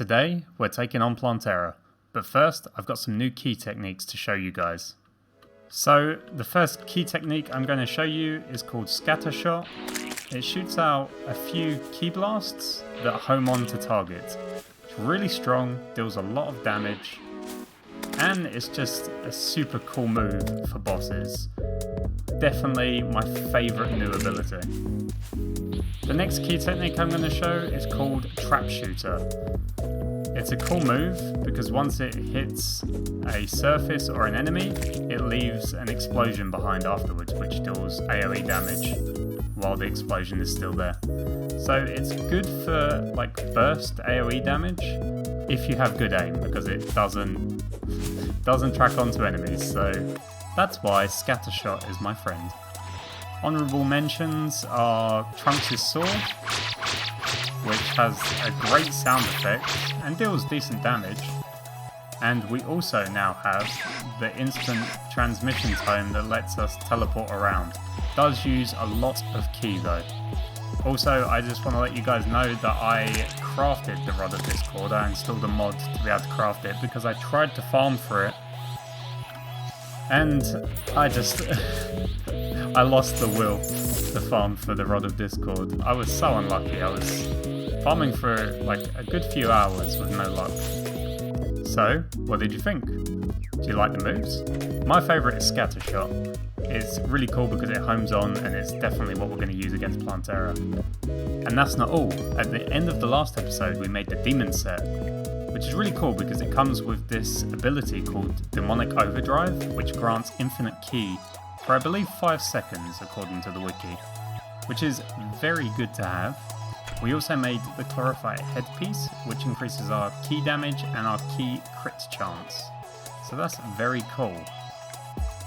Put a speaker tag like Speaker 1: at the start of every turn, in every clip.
Speaker 1: Today, we're taking on Plantera, but first I've got some new key techniques to show you guys. So, the first key technique I'm going to show you is called Scatter Shot. It shoots out a few key blasts that home on to target. It's really strong, deals a lot of damage, and it's just a super cool move for bosses. Definitely my favourite new ability. The next key technique I'm going to show is called Trap Shooter. It's a cool move because once it hits a surface or an enemy, it leaves an explosion behind afterwards, which deals AoE damage while the explosion is still there. So it's good for like burst AoE damage if you have good aim, because it doesn't track onto enemies. So that's why Scatter Shot is my friend. Honourable mentions are Trunks' sword, which has a great sound effect and deals decent damage. And we also now have the instant transmission tome that lets us teleport around. Does use a lot of ki though. Also, I just want to let you guys know that I crafted the Rod of Discord. I installed a mod to be able to craft it because I tried to farm for it. And I just... I lost the will to farm for the Rod of Discord. I was so unlucky. I was farming for like a good few hours with no luck. So, what did you think? Do you like the moves? My favourite is Scatter Shot. It's really cool because it homes on and it's definitely what we're going to use against Plantera. And that's not all. At the end of the last episode we made the Demon set, which is really cool because it comes with this ability called Demonic Overdrive, which grants infinite ki for I believe 5 seconds according to the wiki, which is very good to have. We also made the Chlorophyte headpiece, which increases our ki damage and our ki crit chance. So that's very cool.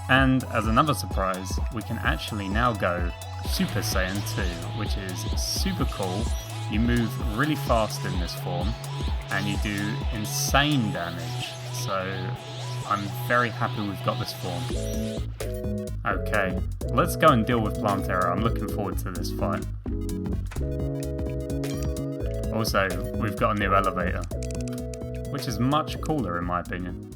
Speaker 1: And as another surprise, we can actually now go Super Saiyan 2, which is super cool. You move really fast in this form, and you do insane damage. So I'm very happy we've got this form. Okay, let's go and deal with Plantera. I'm looking forward to this fight. Also, we've got a new elevator, which is much cooler in my opinion.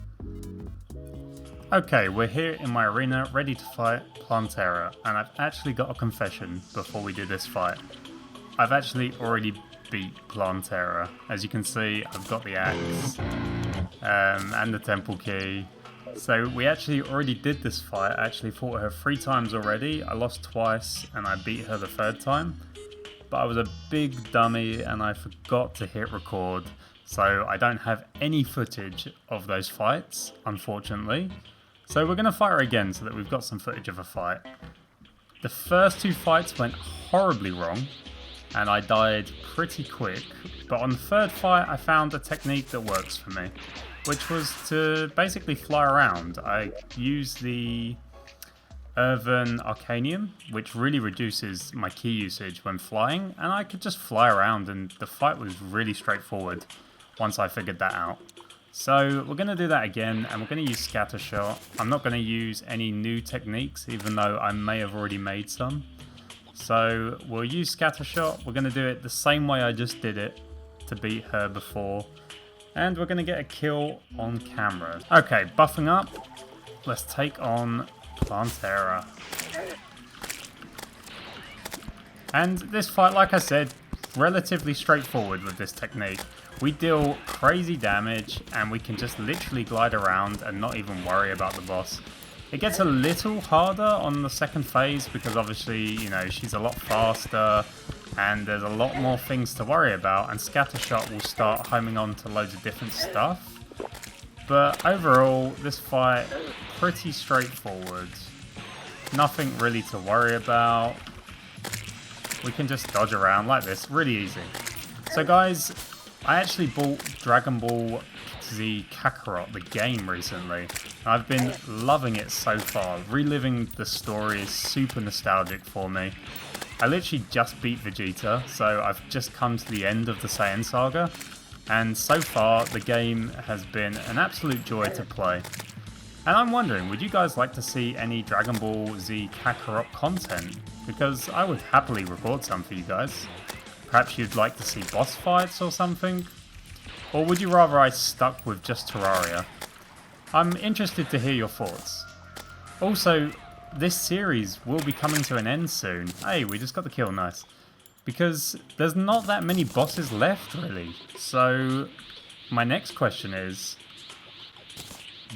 Speaker 1: Okay, we're here in my arena ready to fight Plantera, and I've actually got a confession before we do this fight. I've actually already beat Plantera. As you can see, I've got the axe and the temple key. So we actually already did this fight. I actually fought her 3 times already. I lost twice and I beat her the 3rd time. But I was a big dummy and I forgot to hit record. So I don't have any footage of those fights, unfortunately. So we're going to fight her again so that we've got some footage of a fight. The first 2 fights went horribly wrong and I died pretty quick. But on the 3rd fight I found a technique that works for me, which was to basically fly around. I used the Earthen Arcanium, which really reduces my ki usage when flying, and I could just fly around and the fight was really straightforward once I figured that out. So we're going to do that again, and we're going to use Scatter Shot. I'm not going to use any new techniques, even though I may have already made some. So we'll use Scatter Shot. We're going to do it the same way I just did it to beat her before. And we're going to get a kill on camera. Okay, buffing up. Let's take on Plantera. And this fight, like I said, relatively straightforward with this technique. We deal crazy damage and we can just literally glide around and not even worry about the boss. It gets a little harder on the 2nd phase because obviously, you know, she's a lot faster and there's a lot more things to worry about, and Scatter Shot will start homing on to loads of different stuff. But overall, this fight, pretty straightforward. Nothing really to worry about. We can just dodge around like this, really easy. So guys, I actually bought Dragonball Z Kakarot, the game, recently. I've been loving it so far. Reliving the story is super nostalgic for me. I literally just beat Vegeta, so I've just come to the end of the Saiyan saga, and so far the game has been an absolute joy to play. And I'm wondering, would you guys like to see any Dragon Ball Z Kakarot content? Because I would happily record some for you guys. Perhaps you'd like to see boss fights or something? Or would you rather I stuck with just Terraria? I'm interested to hear your thoughts. Also, this series will be coming to an end soon. Hey, we just got the kill, nice. Because there's not that many bosses left, really. So, my next question is,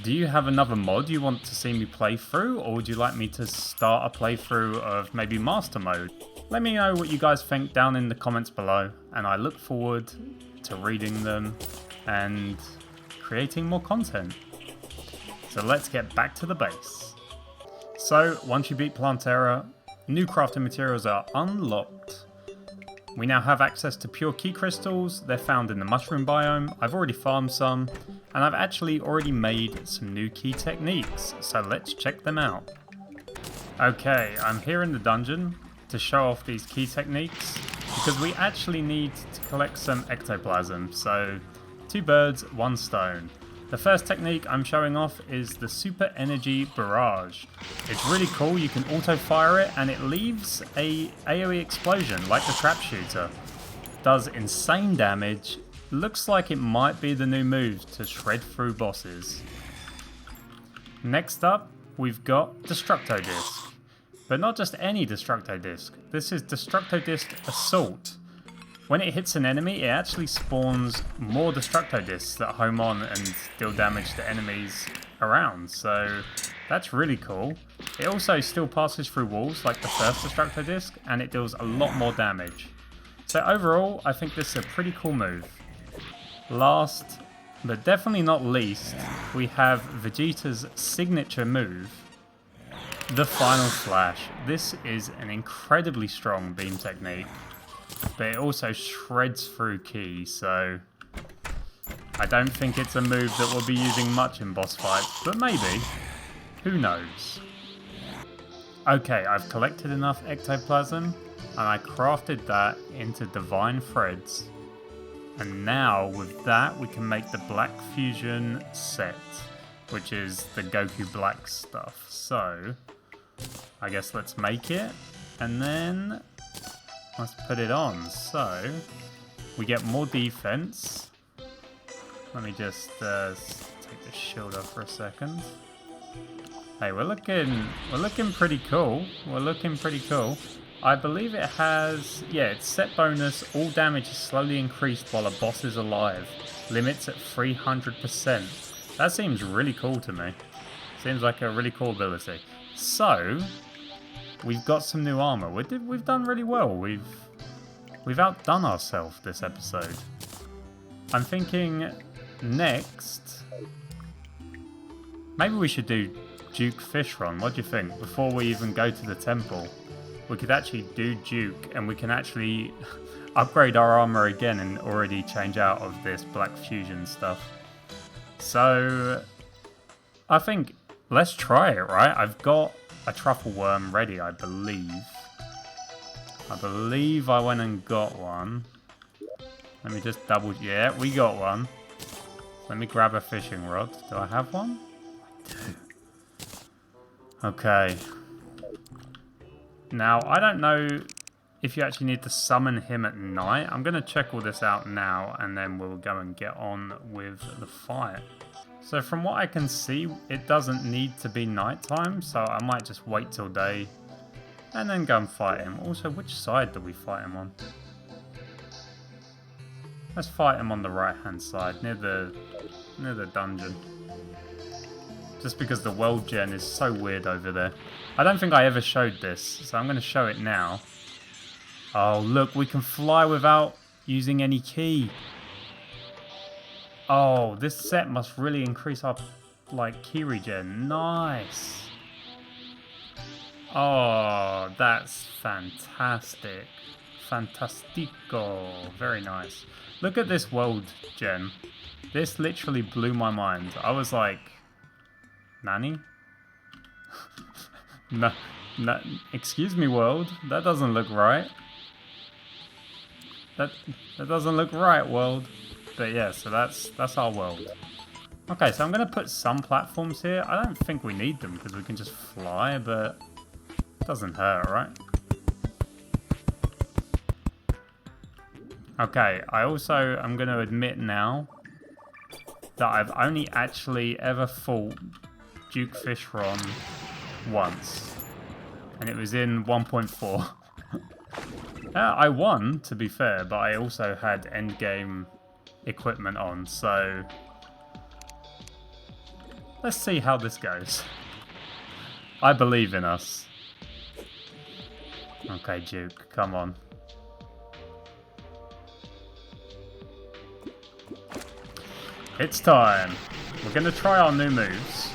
Speaker 1: do you have another mod you want to see me play through, or would you like me to start a playthrough of maybe Master Mode? Let me know what you guys think down in the comments below, and I look forward to reading them and creating more content. So let's get back to the base. So, once you beat Plantera, new crafting materials are unlocked. We now have access to pure key crystals. They're found in the mushroom biome. I've already farmed some, and I've actually already made some new key techniques, so let's check them out. Okay, I'm here in the dungeon to show off these key techniques, because we actually need to collect some ectoplasm, so 2 birds, 1 stone. The first technique I'm showing off is the Super Energy Barrage. It's really cool, you can auto-fire it and it leaves a AoE explosion like the trap shooter. Does insane damage, looks like it might be the new move to shred through bosses. Next up, we've got Destructor Disc. But not just any Destructor Disc, this is Destructor Disc Assault. When it hits an enemy, it actually spawns more Destructo Discs that home on and deal damage to enemies around, so that's really cool. It also still passes through walls like the first Destructo Disc, and it deals a lot more damage. So overall, I think this is a pretty cool move. Last, but definitely not least, we have Vegeta's signature move, the Final Slash. This is an incredibly strong beam technique, but it also shreds through key, so I don't think it's a move that we'll be using much in boss fights, but maybe. Who knows? Okay, I've collected enough ectoplasm, and I crafted that into divine threads. And now, with that, we can make the Black Fusion set, which is the Goku Black stuff. So, I guess let's make it, and then let's put it on. So, we get more defense. Let me just take the shield off for a second. Hey, we're looking pretty cool. We're looking pretty cool. I believe it has, yeah, it's set bonus. All damage is slowly increased while a boss is alive. Limits at 300%. That seems really cool to me. Seems like a really cool ability. So, we've got some new armor. We've done really well. We've outdone ourselves this episode. I'm thinking next, maybe we should do Duke Fishron. What do you think? Before we even go to the temple, we could actually do Duke, and we can actually upgrade our armor again and already change out of this Black Fusion stuff. So, I think let's try it, right? I've got a truffle worm ready, I believe. I went and got one. Let me just double... Yeah, we got one. Let me grab a fishing rod. Do I have one? I do. Okay. Now, I don't know if you actually need to summon him at night. I'm going to check all this out now, and then we'll go and get on with the fight. So from what I can see, it doesn't need to be nighttime, so I might just wait till day and then go and fight him. Also, which side do we fight him on? Let's fight him on the right-hand side, near the dungeon. Just because the world gen is so weird over there. I don't think I ever showed this, so I'm going to show it now. Oh, look, we can fly without using any key. Oh, this set must really increase our, like, key regen. Nice. Oh, that's fantastic. Fantastico. Very nice. Look at this world gem. This literally blew my mind. I was like, Nani? No, excuse me, world. That doesn't look right. That doesn't look right, world. But yeah, so that's our world. Okay, so I'm going to put some platforms here. I don't think we need them because we can just fly, but it doesn't hurt, right? Okay, I also am going to admit now that I've only actually ever fought Duke Fishron once. And it was in 1.4. I won, to be fair, but I also had endgame equipment on, so let's see how this goes. I believe in us. Okay, Duke, come on. It's time. We're going to try our new moves.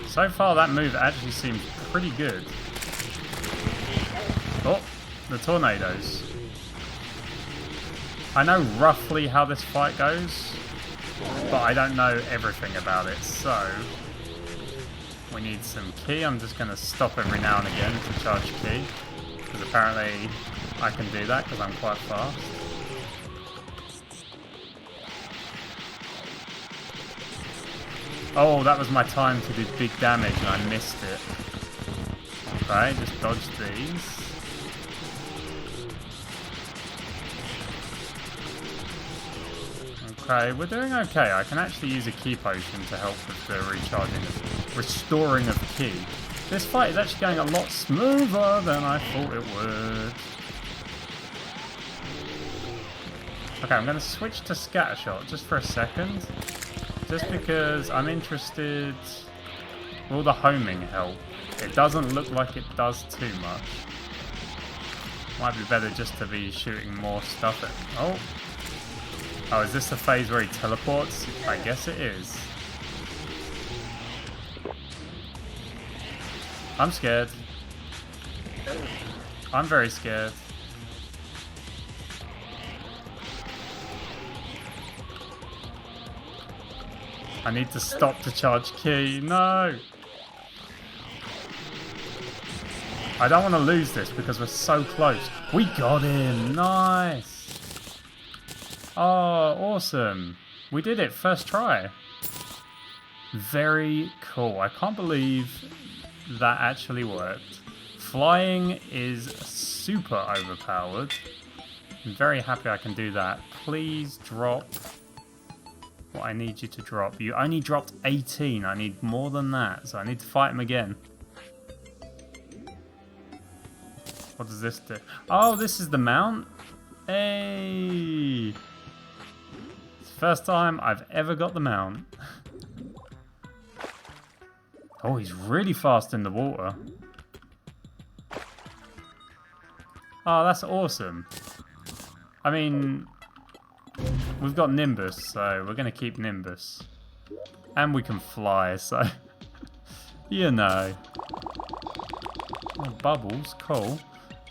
Speaker 1: So far, that move actually seems pretty good. Oh, the tornadoes. I know roughly how this fight goes, but I don't know everything about it, so we need some ki. I'm just going to stop every now and again to charge ki, because apparently I can do that because I'm quite fast. Oh, that was my time to do big damage and I missed it. Okay, just dodge these. Okay, we're doing okay. I can actually use a ki potion to help with the restoring of ki. This fight is actually going a lot smoother than I thought it would. Okay, I'm going to switch to Scattershot just for a second. Just because I'm interested. Will the homing help? It doesn't look like it does too much. Might be better just to be shooting more stuff at... Oh! Oh, is this the phase where he teleports? I guess it is. I'm scared. I'm very scared. I need to stop to charge ki. No! I don't want to lose this because we're so close. We got him! Nice! Oh, awesome. We did it, first try. Very cool. I can't believe that actually worked. Flying is super overpowered. I'm very happy I can do that. Please drop what I need you to drop. You only dropped 18. I need more than that, so I need to fight him again. What does this do? Oh, this is the mount? Hey! First time I've ever got the mount. Oh, he's really fast in the water. Oh, that's awesome. I mean, we've got Nimbus, so we're going to keep Nimbus. And we can fly, so, you know. Oh, bubbles, cool.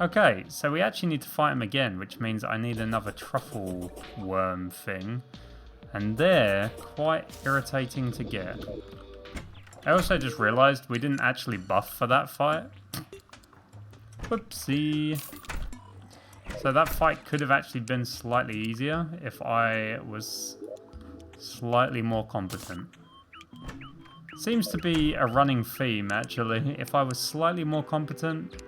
Speaker 1: Okay, so we actually need to fight him again, which means I need another truffle worm thing. And they're quite irritating to get. I also just realised we didn't actually buff for that fight. Whoopsie. So that fight could have actually been slightly easier if I was slightly more competent. Seems to be a running theme, actually. If I was slightly more competent,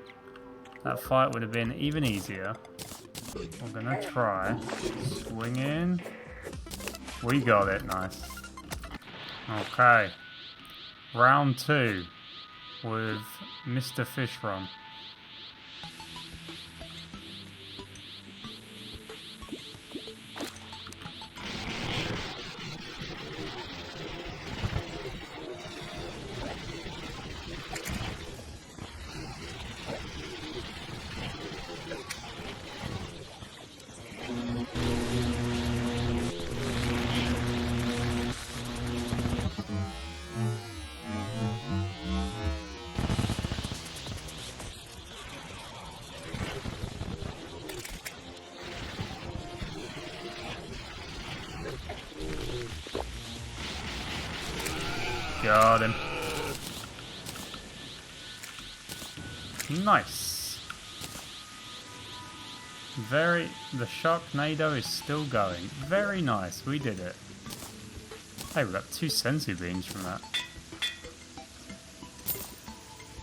Speaker 1: that fight would have been even easier. We're gonna try. Swing in. We got it, nice. Okay. Round 2 with Mr. Fishron. Got him. Nice. The Sharknado is still going. Very nice, we did it. Hey, we got 2 sensu beams from that.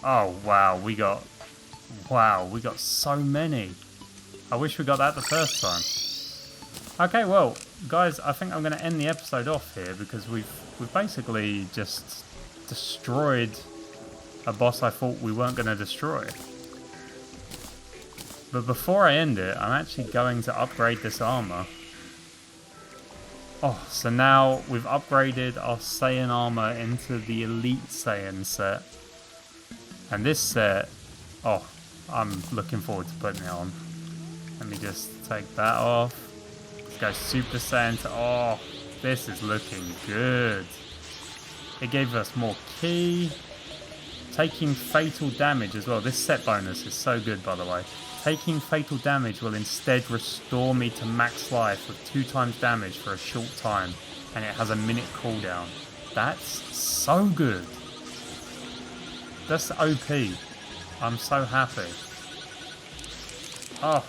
Speaker 1: Oh, wow, we got so many. I wish we got that the first time. Okay, well, guys, I think I'm going to end the episode off here because we've basically just destroyed a boss I thought we weren't going to destroy. But before I end it, I'm actually going to upgrade this armor. Oh, so now we've upgraded our Saiyan armor into the Elite Saiyan set. And this set, oh, I'm looking forward to putting it on. Let me just take that off. Let's go Super Saiyan to, oh, this is looking good. It gave us more ki. Taking fatal damage as well. This set bonus is so good, by the way. Taking fatal damage will instead restore me to max life with 2 times damage for a short time. And it has a minute cooldown. That's so good. That's OP. I'm so happy. Oh.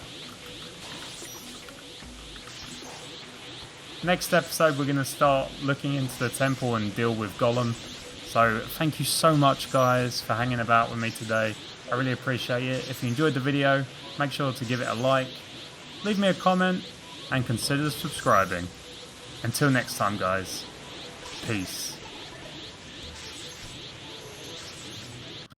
Speaker 1: Next episode we're going to start looking into the temple and deal with Golem. So thank you so much guys for hanging about with me today. I really appreciate it. If you enjoyed the video, make sure to give it a like, leave me a comment and consider subscribing. Until next time guys, peace.